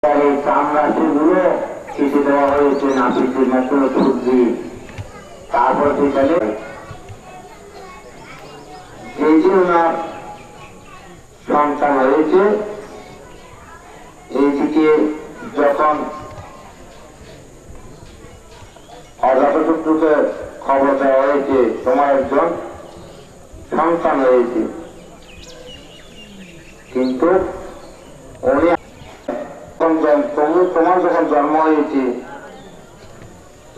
চামড়াগুলো কেটে দেওয়া হয়েছে নাপিতের মতো সবজি। তারপর সেখানে এই যে ওনার সন্তান হয়েছে, এইদিকে যখন অজাতশত্রুকে খবর দেওয়া হয়েছে তোমার একজন সন্তান হয়েছে, কিন্তু উনি তোমার যখন জন্ম হয়েছে,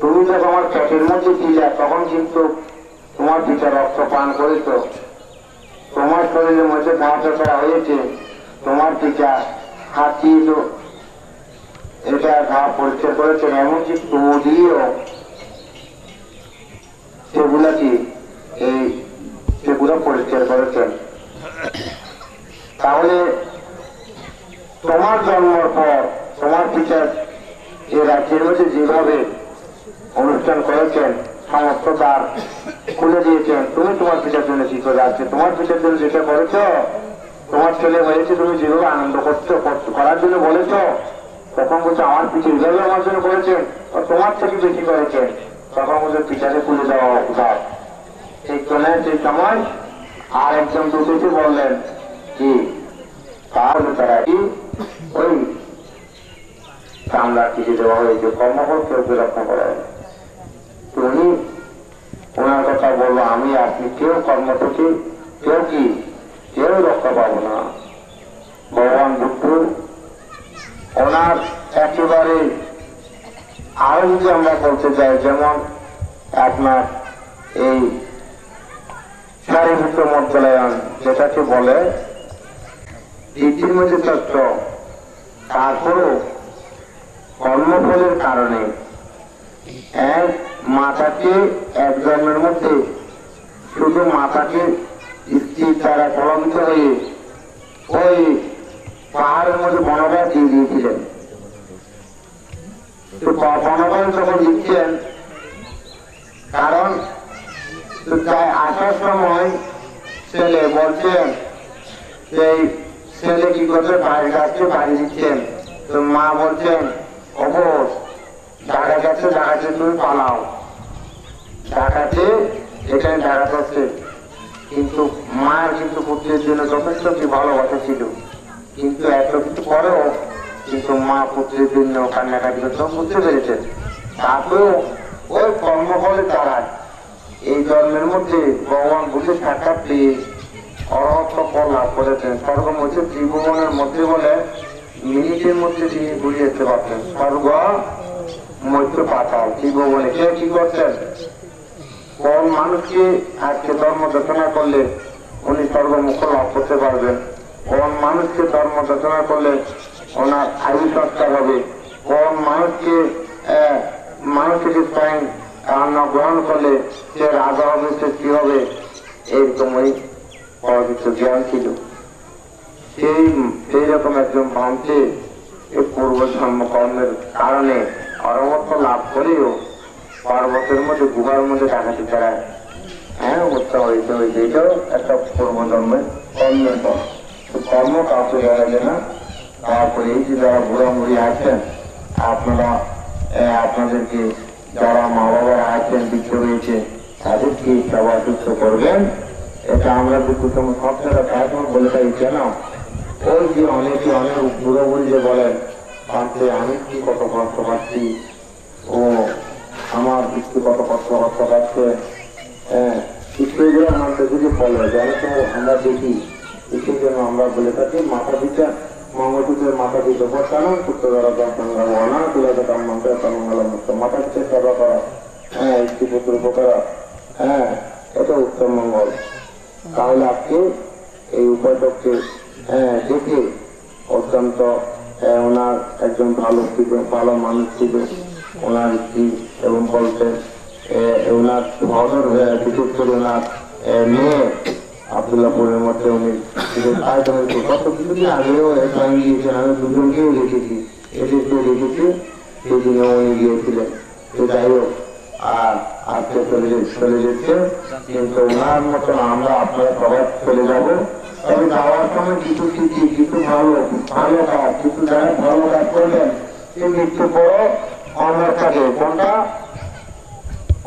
তুমি যখন আমার পেটের মধ্যে ছিলে, তখন কিন্তু তোমার পিতা রক্ত পান করেছ, তোমার শরীরের মধ্যে ঘাটা করা হয়েছে, তোমার পিতা হাতিয়ে এটা ঘা পরিষ্কার করেছেন, এমনকি তবু দিয়েও সেগুলো পরিষ্কার করেছেন। তাহলে তোমার জন্মের পর তোমার পিতা এই রাজ্যের মধ্যে যেভাবে অনুষ্ঠান করেছেন, সমস্ত দ্বার খুলে দিয়েছেন, তুমি তোমার পিতার জন্য কি করে আসছে, তোমার পিতার জন্য যেটা করেছ, তোমার ছেলে হয়েছে, তুমি যেভাবে আনন্দ করার জন্য বলেছ, তখন বলছো আমার পিতা এইভাবে আমার জন্য করেছেন, তোমার থেকে বেশি করেছেন, তখন বলছো পিতাকে খুলে দেওয়া উদার। ঠিক তো না? সেই সময় আর একজন দুটোকে বললেন কি, তাহলে তারা কি ওই চামড়া কেটে দেওয়া হয়েছে, কর্মফল কেউ রক্ষা করা হয়। উনি ওনার কথা বললো, আমি আপনি কেউ কর্ম থেকে কেউ রক্ষা পাবো না। ভগবান বুদ্ধ ওনার একেবারে আরো যদি আমরা বলতে চাই, যেমন আপনার এই শারীরিক মন্ত্রালয়ন যেটাকে বলে ইতিমধ্যে তত্ত্ব, তারপরও কর্মফলের কারণে এক মাতাকে এক জন্মের মধ্যে শুধু মাতাকে স্ত্রীর দ্বারা প্রভাবিত হয়ে ওই পাহাড়ের মধ্যে বনবাস দিয়ে দিয়েছিলেন। বনবাস যখন দিচ্ছেন, কারণ আসার সময় ছেলে বলছেন সেই ছেলে কি করছে, বাড়ির কাছে বাড়ি দিচ্ছেন, তো মা বলছেন অবশ ডাকাতে তুমি পালাও, ডাকাতে এখানে ডাকাত হচ্ছে। কিন্তু মায়ের কিন্তু পুত্রের জন্য যথেষ্ট কি ভালোবাসা ছিল, কিন্তু এত কিছু পরেও কিন্তু মা পুত্রের জন্য কান্নাকাটি করতে বুঝতে পেরেছেন। তারপরেও ওই কর্মফলের দ্বারা এই জন্মের মধ্যে ভগবান বুঝে সাক্ষাৎ পেয়ে অরহত্ব ফল লাভ করেছেন। স্বর্গ মধ্যে ত্রিভুবনের মধ্যে বলে মিনিটের মধ্যে তিনি ঘুরিয়ে যেতে পারতেন। স্বর্গ মধ্য পাতাল ত্রিভুবনে কে কি করছেন, কোন মানুষকে আজকে ধর্ম দেশনা করলে উনি স্বর্গমুখ লাভ করতে পারবেন, কোন মানুষকে ধর্ম দেশনা করলে ওনার আয়ু সৎকার হবে, কোন মানুষকে স্বয়ং অন্ন গ্রহণ করলে সে রাজা হবে, সে কি হবে, এইরকমই পবিত্র জ্ঞান ছিল। সেই রকম একজন ভাবছে এই পূর্ব জন্ম কর্মের কারণে অরহত্ব লাভ করেও পর্বতের মধ্যে গুহার মধ্যে ডাকাতি করায়, হ্যাঁ হত্যা হয়েছে, এটাও একটা পূর্ব জন্মের কর্মের পর। কর্ম কাউকে দেখা যায় না। তারপরে এই যে যারা বুড়া বুড়ি আছেন, আপনাদেরকে যারা মা বাবারা আছেন, বৃদ্ধ হয়েছে, তাদেরকে সেবা সুস্থ করবেন। এটা আমরা দুঃখতম সব জায়গা তারপর বলে তাই কেন, ওই যে অনেক বুড়ো বুড়ি যে বলেন আমি কি কত কষ্ট পাচ্ছি, ও আমার বৃত্তি কত কষ্ট পাচ্ছে, সেইগুলো আমাদের যদি বলে জানো তো আমরা দেখি, সেই জন্য আমরা বলে থাকি মাথা পিতা মঙ্গলসূত্রের মাথা পিতা বসানো সূত্র দ্বারা দর্শনা তুলে দেখার মন্ত্র মঙ্গল মুক্ত মাথা পিতা সেবা করা, স্ত্রী পুত্র উপকারা, এটা উত্তম মঙ্গল। তাহলে আজকে এই উপায়টাকে দেখে অত্যন্ত ওনার একজন ভালো মানুষ ছিল ওনার স্ত্রী, এবং বলতেন ওনার সহদর বিশেষ করে ওনার মেয়ে আব্দুল্লাহপুরের মধ্যে উনি কত কিছুদিন আগেও গিয়েছেন, আমি দুজনকেও দেখেছি, এদেরকেও দেখেছি, সেই দিনে উনি গিয়েছিলেন। তো যাই হোক, আর আজকে চলে যাচ্ছে, কিন্তু ওনার মতন আমরা আপনারা সবাই চলে যাবো। তবে যাওয়ার সময় কিছু স্মৃতি, কিছু ভালো ভালো কাজ, কিছু যারা ভালো কাজ করবেন এই মৃত্যু পরও অমর থাকে। কোনটা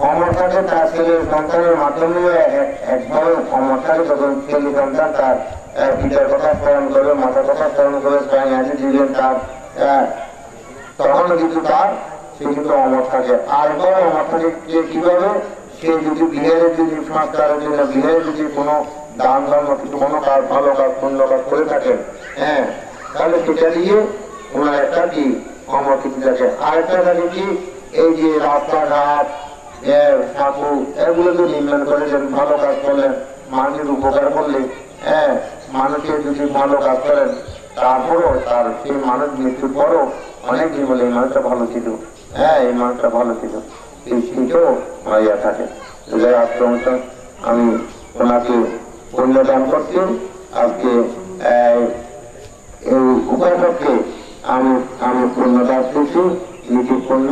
অমর থাকে? তার ছেলের সন্তানের মাধ্যমে একভাবে অমর থাকে। তখন ছেলে সন্তান তার পিতার কথা স্মরণ করবে, মাতার কথা স্মরণ করে দিলেন তার, তখনও কিন্তু তার সে কিন্তু অমর থাকে। আর এবারে অমর থাকে কিভাবে? সে যদি বিহারের যদি সংস্কারের জন্য বিহারে যদি কোনো দান ধর্ম কিছু কোনো কাজ ভালো কাজ পুণ্য কাজ করে থাকেন, হ্যাঁ, তাহলে সেটা দিয়ে ওনার একটা কি অমর কীর্তি থাকে। আরেকটা থাকে কি, এই যে রাস্তাঘাট ঠাকুর এগুলো যে নির্মাণ করেছেন, ভালো কাজ করলেন, মানুষের উপকার করলে, হ্যাঁ, মানুষের যদি ভালো কাজ করেন, তারপরও তার সেই মানুষ মৃত্যুর পরও অনেক দিন বলে এই মানুষটা ভালো ছিল, হ্যাঁ, এই মানুষটা ভালো ছিল, এই সেটাও ইয়া থাকে। আজকে অনুষ্ঠান আমি ওনাকে পুণ্যদান করছি। আজকে এই উপাসককে আমি পুণ্যদান করছি, নিজে পুণ্য।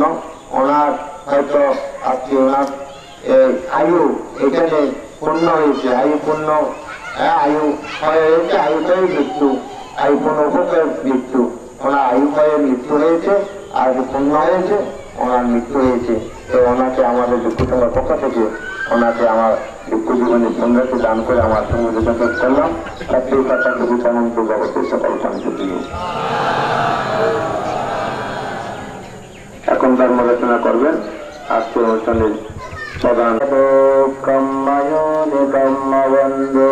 ওনার হয়তো আজকে ওনার আয়ু এখানে পূর্ণ হয়েছে, আয়ু পূর্ণ, আয়ু হয়েছে, আয়ু হয়ে মৃত্যু, আয়ু পূর্ণ উপকার মৃত্যু। ওনার আয়ু হয়ে মৃত্যু হয়েছে, আর পূর্ণ হয়েছে, ওনার মৃত্যু হয়েছে। তো ওনাকে আমাদের দুঃখ সঙ্গে পক্ষ থেকে ওনাকে আমার দুঃখ জীবনে সুন্দরকে দান করে আমার সঙ্গে যোগাযোগ করলাম। তাকে অনন্ত জগতের সকল শান্তি দিল। এখন ধর্ম রচনা করবেন আজকে অনুষ্ঠানের প্রধান কম্মায়বন্ধু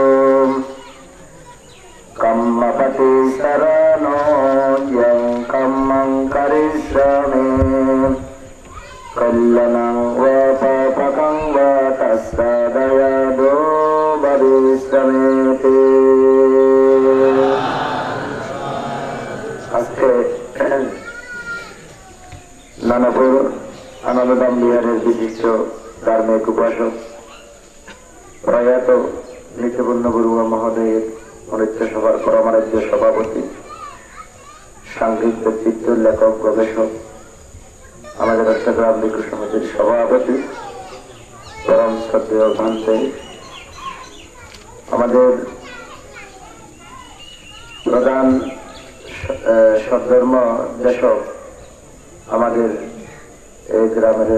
কম্মপতি শরণ কম্মং করিষ্যামি কল্যাণং ওয়া পাপকং ওয়া তস্যাদয়াদো ভবিষ্যমেতি। আজকে নানাপুর আনন্দধাম বিহারের বিশিষ্ট ধার্মিক উপাসক প্রয়াত নিত্যপূর্ণ গুরুয়া মহোদয়ের অনিত্য সভার পরমারাধ্য সভাপতি, সাংঘিক ব্যক্তিত্ব, লেখক, গবেষক, আমাদের চট্টগ্রাম ভিক্ষু সমিতির সভাপতি, পরম শ্রদ্ধেয় ভান্তে, আমাদের প্রধান সদ্ধর্ম দেশক, আমাদের এই গ্রামের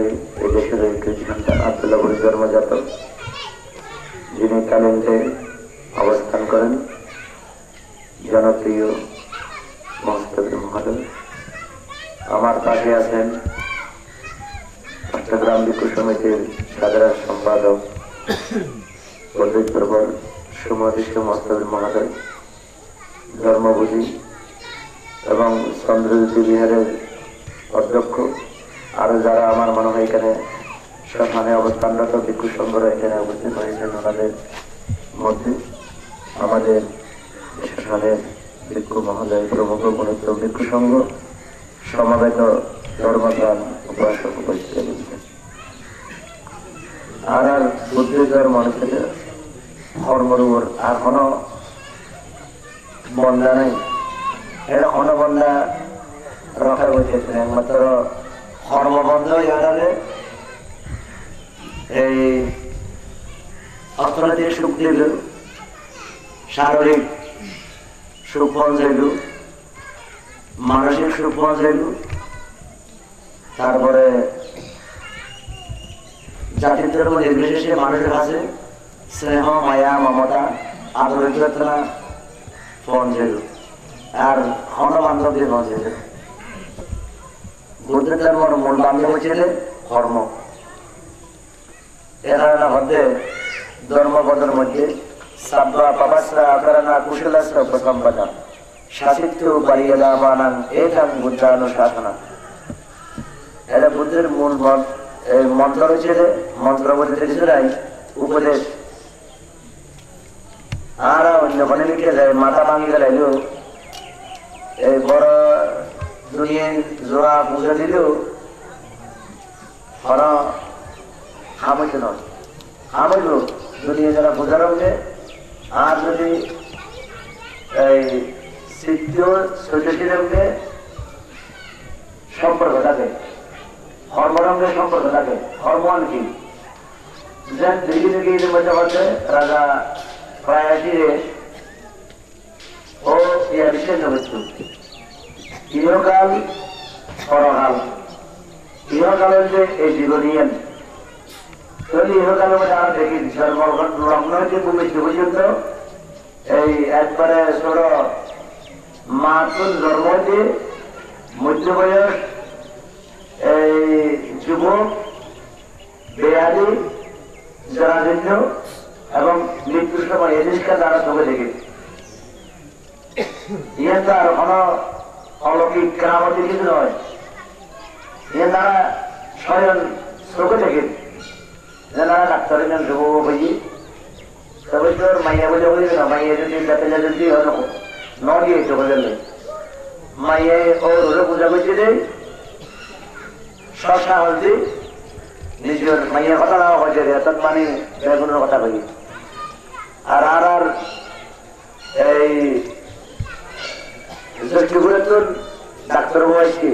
এই দেশের এই কৃষি সন্তান আব্দুল্লাহপুরের জন্মজাত, যিনি কালিন্তে অবস্থান করেন, জনপ্রিয় মহস্তবীর মহোদয়। আমার পাশে আছেন চট্টগ্রাম ভিক্ষু সমিতির সাধারণ সম্পাদক পণ্ডিত প্রবল সুমধিষ্ঠ মহস্তবীর মহোদয়, ধর্মবুদ্ধি এবং চন্দ্রজ্যোতি বিহারের অধ্যক্ষ, আরো যারা আমার মনে হয় এখানে সম্মানে অবস্থানরত ভিক্ষু সংঘরা এখানে উপস্থিত হয়েছেন, ওনাদের মধ্যে আমাদের শাসনের ভিক্ষু মহোদয় প্রমুখ গণিত ভিক্ষু সংঘ সমবেত ধর্মপ্রাণ উপাসক উপস্থিত হয়েছেন। আর বুদ্ধিজর মানুষের ধর্মরূপর আর কোনো বন্ধা নেই, এটা কোনো বন্ধা রক্ষা করতেছেন। একমাত্র ধর্মবন্ধ জানালে এই অর্থনৈতিক সুখ দিল, শারীরিক সুখ পৌঁছাইল, মানসিক সুখ পৌঁছাইল, তারপরে জাতির ধর্ম নির্বিশেষে মানুষের কাছে স্নেহ, মায়া, মমতা, আদরিকতা পৌঁছাইল, আর হনবান্ধব দিয়ে পৌঁছাইল। বুদ্ধ ধর্মের মূল বান্ধব হচ্ছে ধর্ম। এ কারণে মধ্যে ধর্মপদের মধ্যে সাব্বা পাপাসা করণা কুশলস্য উপসম্পদা শাসিত্য পরিয়দাবানাং একাং বুদ্ধানুশাসনা। এটা বুদ্ধের মূল মন্ত্র হচ্ছে, মন্ত্র বলতে কিছু নাই, উপদেশ। আর অন্য কোনো লিখে যায় মাথা ভাঙি গেল, এই বড় দুনিয়ায় জোড়া পুজো দিলেও হর হামইতে নয়, হামইল দুনিয়া যারা পূজার উঠে। আর যদি এই তৃতীয় চৈতশীলের উঠে সম্পর্ক থাকে, ধর্মরঙ্গে সম্পর্ক থাকে। ধর্মন কি দিল্লি থেকে মধ্যে রাজা প্রায় ও ইয়া বিশেষ মৃত্যু ইহকাল পরকাল ইহকালের যে এই জীবনীয়ন যদি ইহকালের মধ্যে আমরা দেখি লগ্ন হইতে মৃত্যু পর্যন্ত এই একবারে ছোট মাতুল জন্ম হইতে মধ্য বয়স এই যুবক বেয়াদি জরাজীর্ণ এবং মৃত্যুর সময় এই জিনিসটা তারা চোখে দেখে ইয়ে তার কোন অলৌকিক কেরামতি কিছু নয় ইয়ে তারা স্বয়ং চোখে দেখে যারা ডাক্তারের নাম যুবক হইয়ে তবে তোর মাইয়া বলে বলি না মাইয়া যদি পেলে যদি ন দিয়ে চোখে গেলে মাইয়া ও রোলে পূজা করছে দেয় শশা হলদি নিজের মাইয়ের কথা না হয়েছে অর্থাৎ মানে বেগুনের কথা বলি আর আর আর এই দৃষ্টিগুলো তোর ডাক্তার বয়সী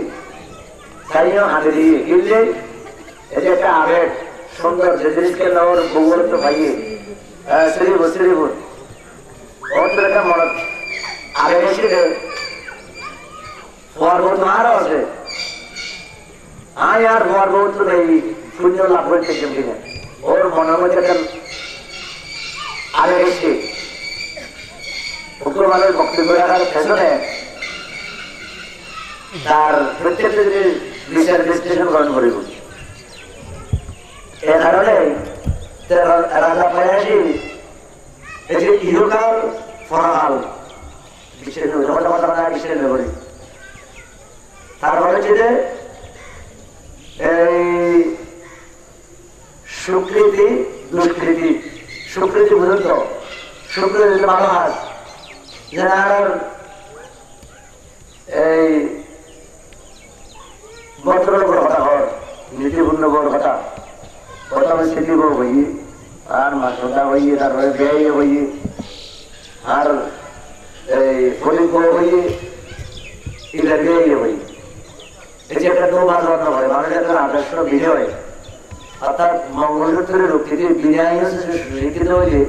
তাইও হাতে দিয়ে কিনলে এটা একটা আবেগ সুন্দর যে জিনিসকে নেওয়ার বউর তো ভাইয়ে শ্রীভূত ওর তো একটা মনে আবেগ এসে পর্বত আরো আছে আর পর্বত এই শূন্য লাভ করতে কিনে ওর মনের মধ্যে একটা আবেগ এসে শুক্রবারের বক্তব্য রাখার পেছনে তার প্রত্যেকটা জিনিস বিচার বিশ্লেষণ গ্রহণ করিব এ কারণে রাজা প্রয়াসী এই যে ইহকাল ফরকাল বিশ্লেষণ করি তারপরে হচ্ছে যে এই সুকৃতি দুষ্কৃতি সুকৃতি বুঝুন তো সুকৃতি ভালো হাত যার এই বস্ত্রের উপর কথা হয় নীতিপূর্ণ বড় কথা প্রথমে স্মৃতি বউ হইয়ে আর মাসা হইয়ে তারপরে ব্যয় হইয়ে আর এই ফলিক বউ হইয়ে এটা ব্যয় হইয়ে এই যে একটা দৌবাদ রত্ন করে মানুষের একটা আদর্শ বিজয় অর্থাৎ মঙ্গলসূত্রের রক্ষিত বিনয় শিক্ষিত হইলে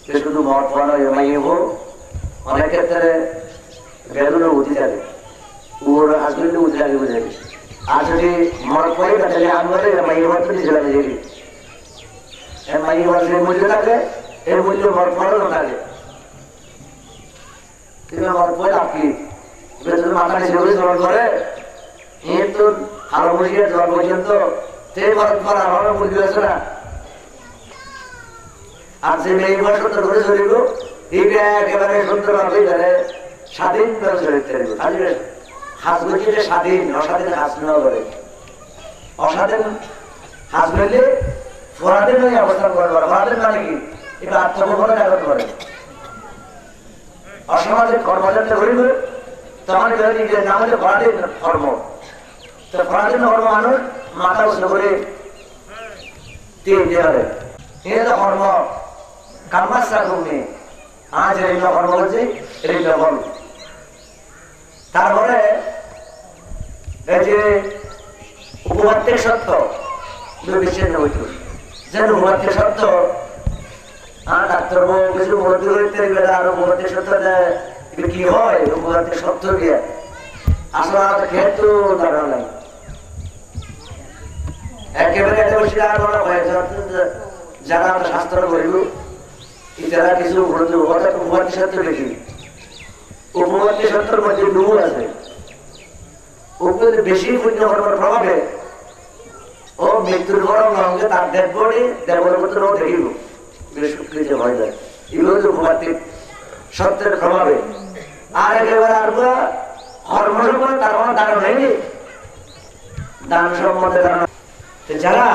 সে শুধু মঠ পড়ানো মাইয়ে হোক অনেক ক্ষেত্রে বেলুনও উঠে যাবে ওর হাজবেন্ডও উঠে যাবে বুঝে আর যদি মঠ পড়ে তাহলে আমরা মাইয়ে মঠ তো নিজে লাগে যাবি মাইয়ে মঠ যে মূল্য থাকে এর মূল্য মঠ পড়ানো থাকে কিন্তু মঠ পড়ে আপনি মাথা নিচে করে জল করে এর তো আরো বসিয়ে জল পর্যন্ত সেই মঠ পড়া আমার মূল্য আছে না আর যে মেয়ে মাস সুন্দর করে চলিব এইটা একেবারে সুন্দর হবে স্বাধীন করে চলিতে হাস বলছে স্বাধীন অস্বাধীন হাস নেওয়া করে অস্বাধীন হাস বললে পরাধীন হয়ে অবস্থান করে পরাধীন মানে কি এটা আত্মগোপনে জাগরণ করে অসামাজিক কর্মযাত্রা করিব তখন নিজের নাম হচ্ছে পরাধীন ধর্ম তো পরাধীন ধর্ম মানুষ মাথা উচ্চ করে দিয়ে হবে এটা তো কর্ম কামাশা ঘুমে আজ রেল কর্ম বলছি রেল কর্ম তারপরে এই যে উপবাদ্যের সত্য বিচ্ছিন্ন হইত যেন উপবাদ্যের সত্য আর ডাক্তারবাবু কিছু ভর্তি করতে গেলে আর উপবাদ্যের সত্য কি হয় উপবাদ্যের সত্য গিয়ে আসলে আমাদের খেয়ে ধারণা নাই একেবারে এত বেশি ধারণা হয়েছে যারা আমরা শাস্ত্র করিব এছাড়া কিছু অর্থাৎ উপবাদ্য সত্য বেশি উপবাদ্য সত্যের মধ্যে ডুবু আছে বেশি পুণ্য কর্মের প্রভাবে ও মৃত্যুর বরং সঙ্গে তার ডেড বডি দেবর মতো দেখিব শুক্রিতে হয়ে যায় এগুলো হচ্ছে উপবাদ্য সত্যের প্রভাবে আর একেবারে আর কর্ম সম্বন্ধে তার কোনো ধারণা নেই দান সম্বন্ধে ধারণা যারা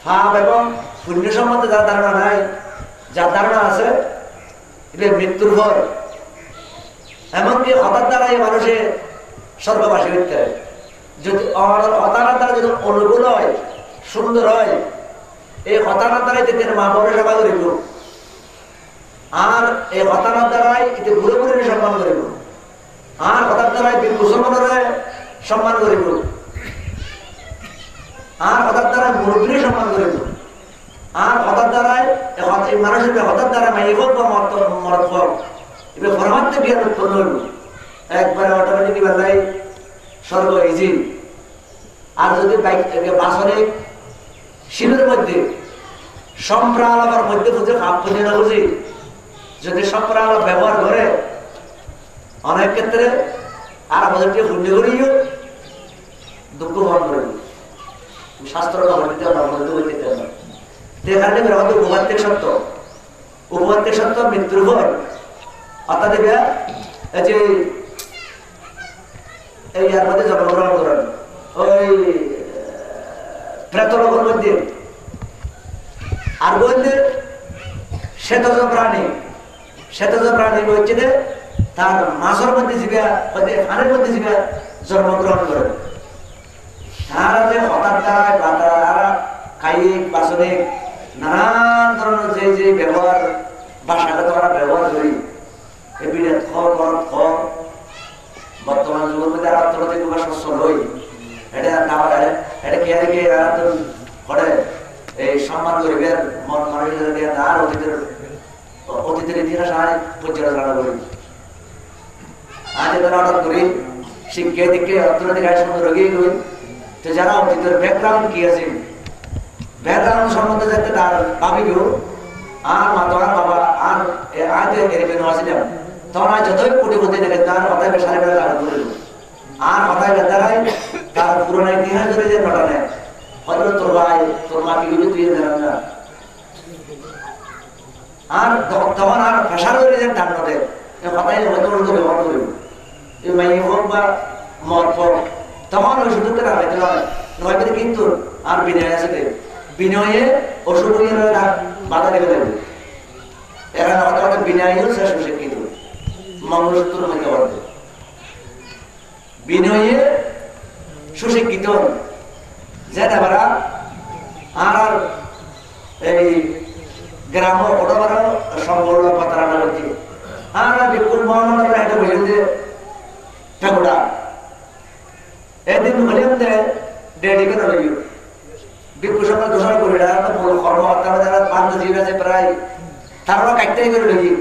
পাপ এবং পুণ্য সম্বন্ধে যার ধারণা নাই যার ধারণা আছে এটা মৃত্যুর পর এমনকি হঠাৎ দ্বারা এই মানুষের স্বর্গবাসী হইতে হয় যদি হতানার দ্বারা যদি অনুকূল হয় সুন্দর হয় এই হতানার দ্বারাই তিনি মা বোনের সেবা করিব আর এই হতানার দ্বারাই এটি ঘুরে ঘুরে সম্মান করিব আর হঠাৎ দ্বারাই মুসলমানের সম্মান করিব আর হঠাৎ দ্বারাই মুরব্বীর সম্মান করিব আর হঠাৎ দ্বারাই মানুষের হঠাৎ দ্বারা মাইক হোক বা মরদ হোক এবার ফরমাতে বিয়ার উৎপন্ন হইল একবারে অটোমেটিক বেলায় স্বর্গ ইজি। আর যদি বাসনে শিবের মধ্যে সম্প্রালাপের মধ্যে বুঝে ভাব পুঁজি না বুঝি, যদি সম্প্রালাপ ব্যবহার করে অনেক ক্ষেত্রে আর আমাদের পুণ্য করিও দুঃখ ভাব করে শাস্ত্রটা বলতে এখানে উপবাত্তিক সত্য, উপবাত্তিক সত্য মৃত্যুর পর অর্থাৎ যে এই আর মধ্যে জন্মগ্রহণ করেন ওই প্রেতলোকের মধ্যে আর বলতে শ্বেতজ প্রাণী, শ্বেতজ প্রাণী বলছে যে তার মাছের মধ্যে জীবা খানের মধ্যে জীবা জন্মগ্রহণ করেন। তারা যে হঠাৎ দ্বারায় বা তারা কায়িক বাসনিক নানান ধরনের যে যে ব্যবহার ভাষাকে তারা ব্যবহার করি এবিডেন্স বর্তমান যুগের মধ্যে আর অর্থনৈতিক সচ্ছল হই এটা না এটা কে কে করে এই সম্মান করিবেন মন মানুষের আর অতীতের ইতিহাস আর পর্যালোচনা করি আজ তারা অর্ডার করি শিক্ষা দিকে অর্থনৈতিক আয় সুন্দর গিয়ে করি। তো যারা অতীতের ব্যাকগ্রাউন্ড কি আছে ব্যাকগ্রাউন্ড সম্বন্ধে যাতে তার ভাবিও আর মা তোমার বাবা আর আজ এরকম আসছিলাম তখন আজ যতই কোটিপতি দেখে তার হতায় সাড়ে বেলা লাগা করে আর হতায় বেতারাই তার পুরোনো ইতিহাস ধরে যে ঘটনা নেয় হয়তো তোর ভাই তোর মা কি তুই জানান না আর তখন আর ফেসার হয়ে যায় টান নদে হতায় হয়তো করে ব্যবহার করবে এই মাই হোক বা মত হোক তখন ওই সুযোগটা রাখতে নয় নয় করে কিন্তু আর বিনয় আছে বিনয়ে অশুভ বাধা লেগে দেবে এরা হয়তো বিনয়ও শেষ শিক্ষিত মঙ্গলসূত্র হইতে পারবে বিনয়ে সুশিক্ষিত যেটা বারা আর এই গ্রাম ওটা সম্বল পাতারা করছি আর বিপুল মহানগর এটা বলছেন যে ঠাকুরা এদিন বললেন যে ডেডিকে রইল বিপুল সঙ্গে দোষণা করি না কর্মকর্তা যারা বান্ধব জীব আছে প্রায় তারা কাটতেই করে লেগে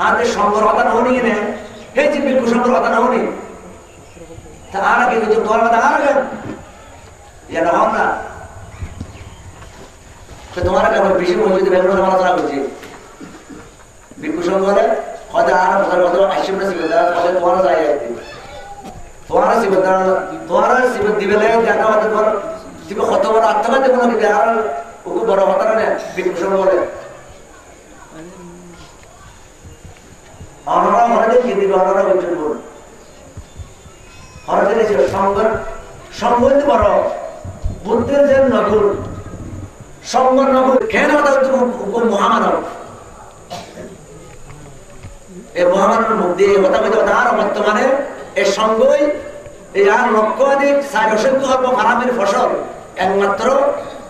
আর সঙ্গর কথা না হনি নে এই যে বিপুল সঙ্গর কথা না হনি তা আর কি কিছু তোমার কথা আর কেন এটা হন না তো তোমার কেমন বেশি মজুদ বেগুন আলোচনা করছি বিপুল সঙ্গ হলে হয়তো আর হয়তো আইসিম না শিবেন হয়তো তোমারও যায় তোমার শিবেন তোমার শিবেন দিবে দেখা হয়তো তোমার তুমি কত বড় আত্মঘাত দেবো না দিবে আর ওকে বড় কথা না বিপুল সঙ্গ বলে অনরা মনে কি দিবে অনরা বলছেন বল হরজের সঙ্গর সঙ্গতে বড় বুদ্ধের যে নকুল সঙ্গর নকুল কেন মহামানব এই মহামানবের মুক্তি এই কথা বলতে আর বর্তমানে এই সঙ্গই এই আর লক্ষাধিক ষাট অসংখ্য হব ফারামের ফসল একমাত্র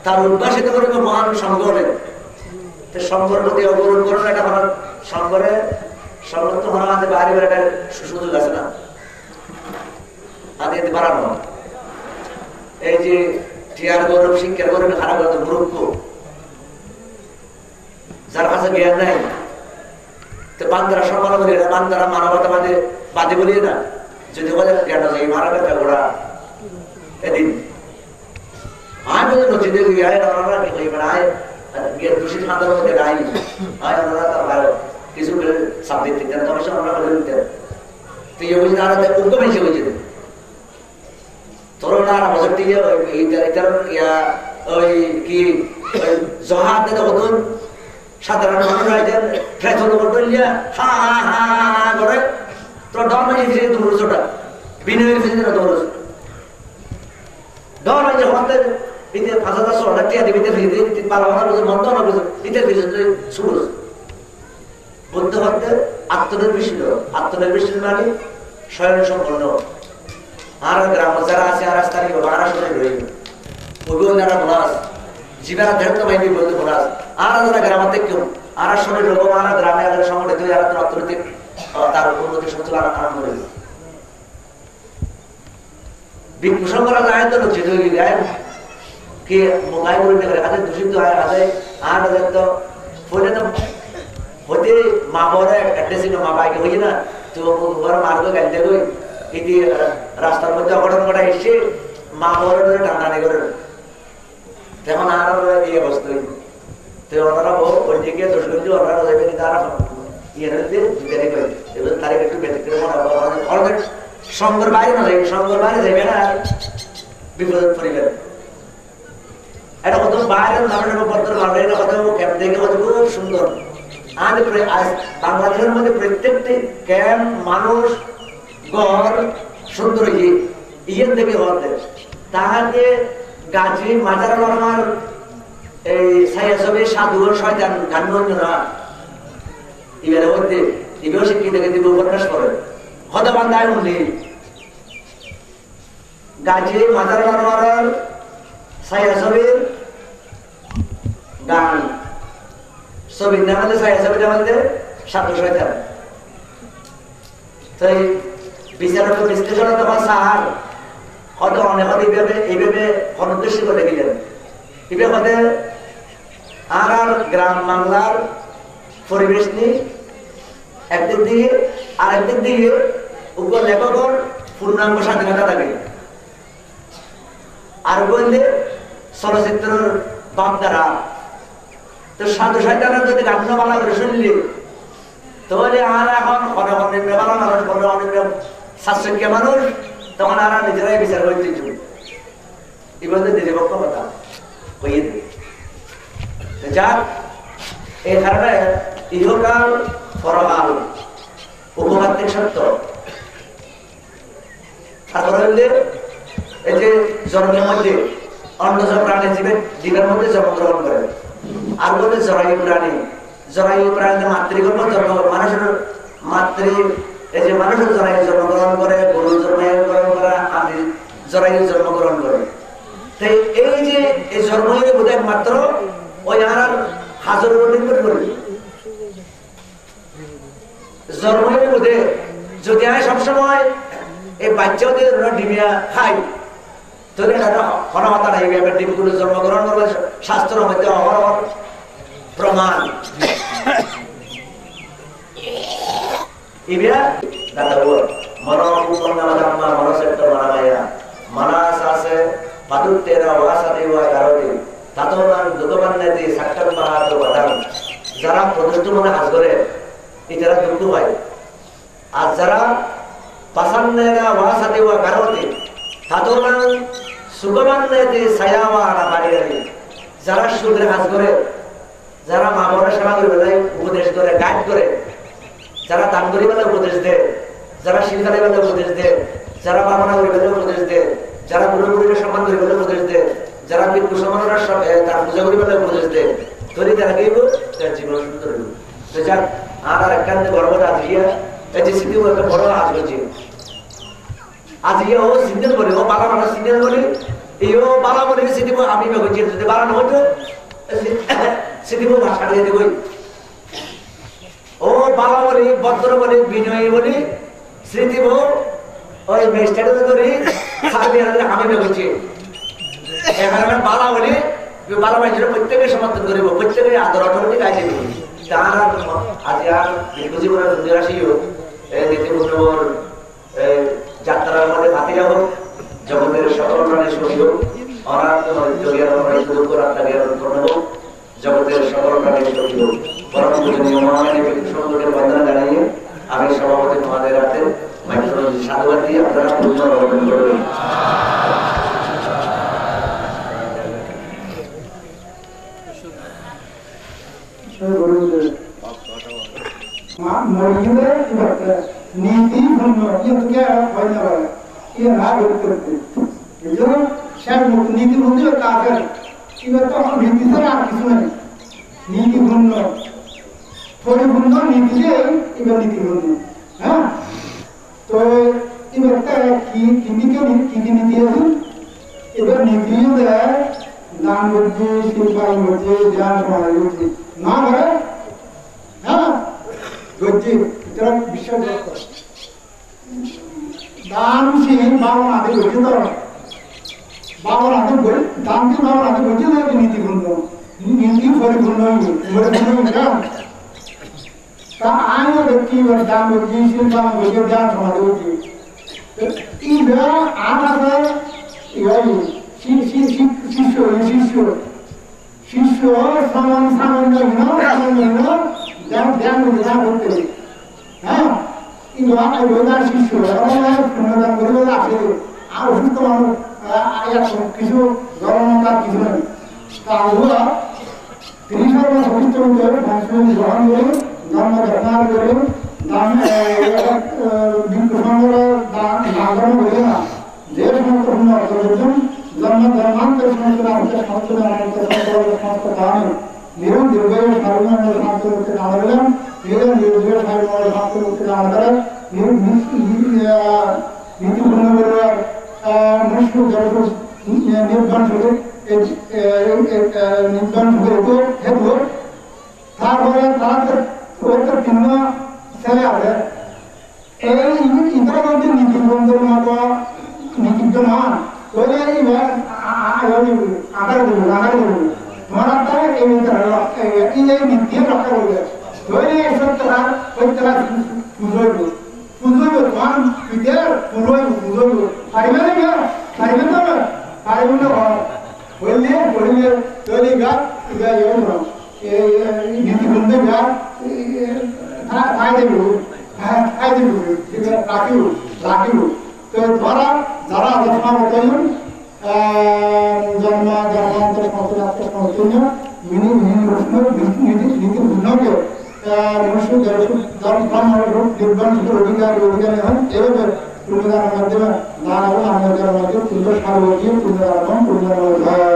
তার উদ্ভাসিত করবে মহান সঙ্গরে সঙ্গর প্রতি অবরোধ করুন এটা সঙ্গরে সর্বত্র মনে হয় বাইরে বেড়াটা সুযোগ আছে না আগে বাড়ানো এই যে টিয়ার গৌরব শিক্ষার গৌরব খারাপ হতো মূর্খ যার কাছে জ্ঞান নাই তো বান্দারা সম্মান বলি না বান্দারা মানবতাবাদে বাদে বলি না যদি বলে জ্ঞান আছে এই মারা গেছে ঘোড়া এদিন আয় বলে নচিত আয় রানা কি হইবে না আয় দূষিত মাতার মধ্যে গাই আয় রানা তার ভালো কিছু সাবজেক্ট দিতে না তবে আমরা বলে দিতে তো ইয়ে বুঝি না আর উনকো বেশি বুঝি তরুণ আর বছর থেকে ওই কি জহাদ দিতে হতুন সাধারণ মানুষ আইতেন ফ্রেশন করতেন হা হা হা হা করে তোর ডর মাঝে ফিরে দৌড় ছোটা বিনয়ের ফিরে দৌড় ডর মাঝে হতে ইতে ৫,০০০ টাকা দিতে ফিরে পালা মাথা বুঝে মন্দ না বুঝে ইতে ফিরে শুরু বুদ্ধ হতে আত্মনির্ভরশীল মানে স্বয়ং সম্পন্ন আর গ্রাম যারা আছে আর স্থানীয় মহারাষ্ট্রে রয়েছে ওগুলো যারা বলাস জীবন ধৈর্য বাহিনী বলতে বলাস আর যারা গ্রামাতে কেউ আর শরীর লোক আর গ্রামে আগে সংগঠিত হয়ে যারা অর্থনৈতিক তার উন্নতি সঞ্চালন আরম্ভ করে বিকুশন করা যায় তো লজ্জিত হয়ে যায় কি মোবাইল করে হাতে দূষিত হয় হাতে আর তো ফোনে তো হতে মা বড় একটা ছিল মা বাইকে হই না তো বড় মার্গ গাইতে গই এই রাস্তার মধ্যে অঘটন ঘটা এসে মা বড় ধরে টানাটানি করে তেমন আর এই অবস্থা তো ওনারা ওই দিকে দোষগুলি ওনারা যাবে তারা ইয়ে দুটারই করে এবার তারিখ একটু ব্যতিক্রম অনেক সঙ্গের বাইরে না যাবে সঙ্গের বাইরে যাবে না বিপদ পরিবার এটা কত বাইরে পত্র বাংলা এটা কত ক্যাম্প দেখে কত খুব সুন্দর আজ বাংলাদেশের মধ্যে প্রত্যেকটি ক্যাম্প মানুষ গড় সুন্দর ইয়ের দেখে হতে তাহাকে গাছি মাজার লড়ার এই সাইয়াসবে সাধু শয়তান গান্ডন্য না এবারে হতে এগুলো শিক্ষিত কিন্তু উপন্যাস করে হতবান্ধায় উনি গাছি মাজার লড়ার সাইয়াসবের গান ছবির নাম হচ্ছে সাইয়াসবের আমাদের সাধু শয়তান তো বিচারক বিশ্লেষণ তখন সাহার হয়তো অনেক এইভাবে অনুদ্দেশ্য করে গেলেন এইভাবে আর গ্রাম বাংলার পরিবেশ নিয়ে একদিক দিয়ে আর একদিক দিয়ে উপর লেখকের পূর্ণাঙ্গ স্বাধীনতা থাকে আর বললে চলচ্চিত্রের বাপদারা তো সাধু শয়তানের যদি গান বালা করে শুনলি তাহলে আর এখন অনেক ভালো মানুষ অনেক শাসক্য মানুষ তখন আর নিজেরাই বিচার করতে এবার নিরপেক্ষ কথা হইয়ে দেবে যাক এই কারণে ইহকাল পরকাল উপকাত্মিক সত্য তারপরে হইলে এই যে জন্মের মধ্যে অন্নজ প্রাণী জীবের মধ্যে জন্মগ্রহণ করে আর বলে জরায়ু প্রাণী মাতৃগর্ভ জন্ম মানুষের মাতৃ এই যে মানুষের জরায়ু জন্মগ্রহণ করে গরু জন্মগ্রহণ করে আদি জরায়ু জন্মগ্রহণ করে তাই এই যে এই জন্মের বোধ একমাত্র ওই আর হাজারের উপর নির্ভর করে জন্মের বোধে যদি আমি সবসময় এই বাচ্চাদের ডিমিয়া খাই তাহলে হনমাতা নাই ডিমগুলো জন্মগ্রহণ করবে শাস্ত্র মধ্যে অহরহ প্রমাণ ইবিয়া দাদা বল মনোপুতঙ্গমা মনসেত্ত মানামায়া মানাসাসে পাদুত্তেরা ওয়াসাদেবা গারতি তাতমান দুঃখবান্নাতি সাক্ষাৎ মাহাতো বাদাম যারা প্রতিষ্ঠ মনে কাজ করে এরা দুঃখ হয় আর যারা পাসান্নেরা ওয়াসাদেবা গারতি তাতমান সুখবান্নাতি সায়াওয়া আনা বাড়িয়ারি যারা সুখের কাজ করে যারা মা বাবার সেবা করে বেলায় উপদেশ করে গাইড করে যারা দান করি বেলায় উপদেশ দেয় যারা শিলকালে বেলায় উপদেশ দেয় যারা বামনা করি বেলায় উপদেশ দেয় যারা বুড়ো বুড়িকে সম্মান করি বেলায় উপদেশ দেয় যারা বিদ্যু সমানের তার পূজা করি বেলায় উপদেশ দেয় তৈরি তারা গেইব তার জীবন সুন্দর হইব তো যাক আর একান্তে গর্বটা আজিয়া এই যে স্মৃতি একটা বড় আজ হচ্ছে আজিয়া ও সিদ্ধেন বলি ও বালা মানুষ সিদ্ধেন বলি এই ও বালা বলি স্মৃতি আমি হচ্ছে যদি বালানো হতো স্মৃতি ভাষা দিয়ে দেবই ও বাবা বলি ভদ্র বলি বিনয়ী বলি স্মৃতি ওই মেস্টারে ধরি আমি বেগুছি এখানে বালা বলি বালা মানুষের প্রত্যেকে সমর্থন করিব প্রত্যেকে আদর অটোমেটিক আইসে দিব তার আজ আর দীর্ঘজীবনের দুর্যাসীও নীতিপূর্ণবর যাত্রার মধ্যে হাতিয়া হোক জগতের সকল প্রাণী শুনিব অনাথ জ্ঞান দূর করে আপনাকে হোক জগতের সকল প্রাণী শুনিব পরম পূজনীয় মহামানী সুন্দরের বন্দনা জানিয়ে আমি সভাপতি মহাদের হাতে সাধুবাদ দিয়ে আপনারা পূর্ণ গ্রহণ করবেন নীতি নীতি বন্ধু কাজের এবার তো নীতি ছাড়া আর কিছু নেই নীতিপূর্ণ পরিপূর্ণ নীতিতে এবার নীতিপূর্ণ হ্যাঁ তো এবার কি নীতি আছে এবার নীতিও দেয় দান বুদ্ধি শিল্পাই বুদ্ধি জ্ঞান সমাজ বুদ্ধি না করে হ্যাঁ বুদ্ধি এটা বিশ্বাস দানশীল বাবা আদি বুদ্ধি তো বাবার আদি দানশীল বাবার আদি বুদ্ধি নীতিপূর্ণ নীতি পরিপূর্ণ তা আমিও দেখি দাম বলছি দাম বলছি দাম সমাধি বলছি ইরা আঠাশে শিষ্য সামান্য ধ্যান করতে হ্যাঁ রোজার শিষ্য পুনর্দান করে আছে আর অসুস্থ মানুষ কিছু জনতার কিছু নেই তা ওরা 30 অসুস্থ করে গ্রহণ করে ধর্ম ব্যবহার করে গ্রহণ করে না যে সমস্ত জন্ম ধর্মান্তর সমস্ত সমস্ত কারণে নিরম দীর্ঘ সার্বজনীন সমস্ত নাম দিলাম নিরম দীর্ঘ সার্বজনীন সমস্ত নাম দ্বারা নির্বাণ শুরু হেতু তারপরে তার ভিন্ন ছেলে আছে এই ইন্দ্র মধ্যে নীতিবন্ধের মতো নীতিজ্ঞ নন ওই আকার দেবো তোমার আপনার এই নীতি রক্ষা করবে ওই সত্যতা ওই তারা পুজোইব তোমার পিতার পুজোইব পারিবে না পারিবে তো পারিব না বললে বললে তৈরি গাছ নীতিবন্ধে গাছ রাখিব তো ধরা যারা জন্মান্তর সংস্কৃত নীতি ভিন্নকে অধিকারী হন এভাবে পুণ্যদানের মাধ্যমে দান এবং আনন্দের মাধ্যমে পুণ্য সার্বজীব পুণ্যদান পুণ্য জল ধরে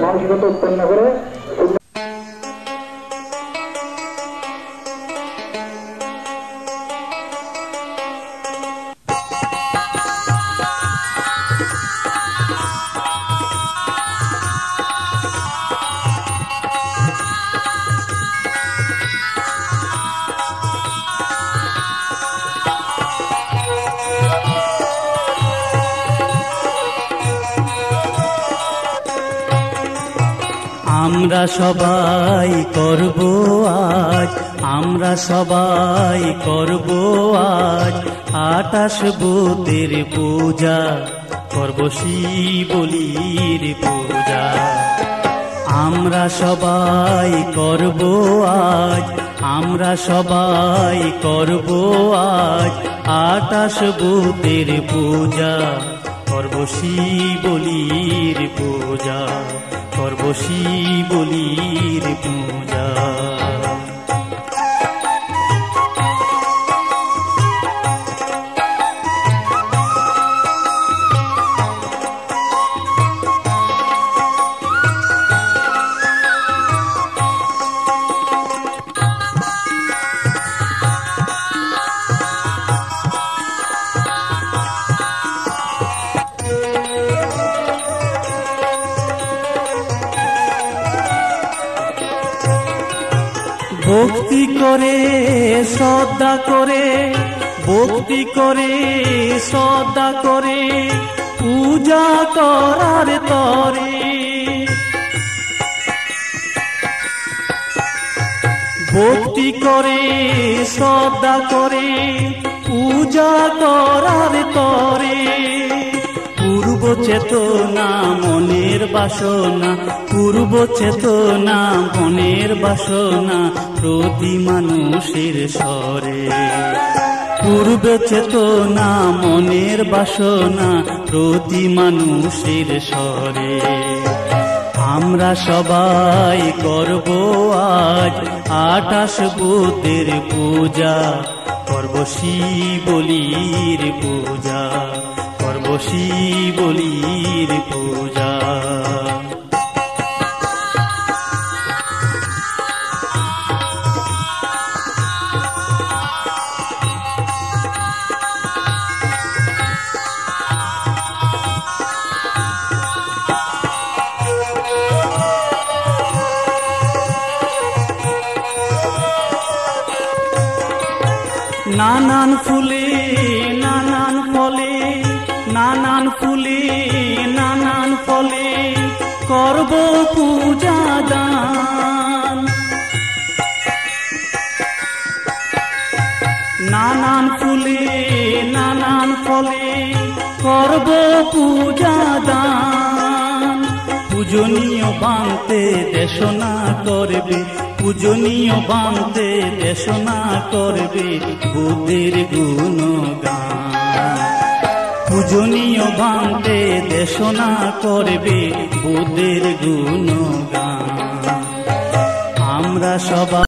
মানসিকতা উৎপন্ন করে আমরা সবাই করব আজ, আমরা সবাই করব আজ 28 ভূতের পূজা। করব শিবলির পূজা। আমরা সবাই করব আজ, আমরা সবাই করব আজ 28 ভূতের পূজা। করব শিবলির পূজা, করব শিবলির পূজা। ভক্তি করে শ্রদ্ধা করে, ভক্তি করে শ্রদ্ধা করে পূজা করার তরে। ভক্তি করে শ্রদ্ধা করে পূজা করার তরে। পূর্ব চেতনা মনের বাসনা, পূর্ব চেতনা মনের বাসনা প্রতি মানুষের স্বরে। পূর্ব চেতনা মনের বাসনা প্রতি মানুষের স্বরে। আমরা সবাই করব আজ 28 ভূতের পূজা। করব শিবলির পূজা, করব শিবলির পূজা। নানান ফুলে নানান ফলে, নানান ফুলে নানান ফলে করব পূজা দান। নানান ফুলে নানান ফলে করব পূজা দান। পূজনীয় বানতে দেশনা করবে, পূজনীয় বানতে দেশনা করবে বুদ্ধের গুণগান। পূজনীয় বানতে দেশনা করবে বুদ্ধের গুণগান। আমরা সবাই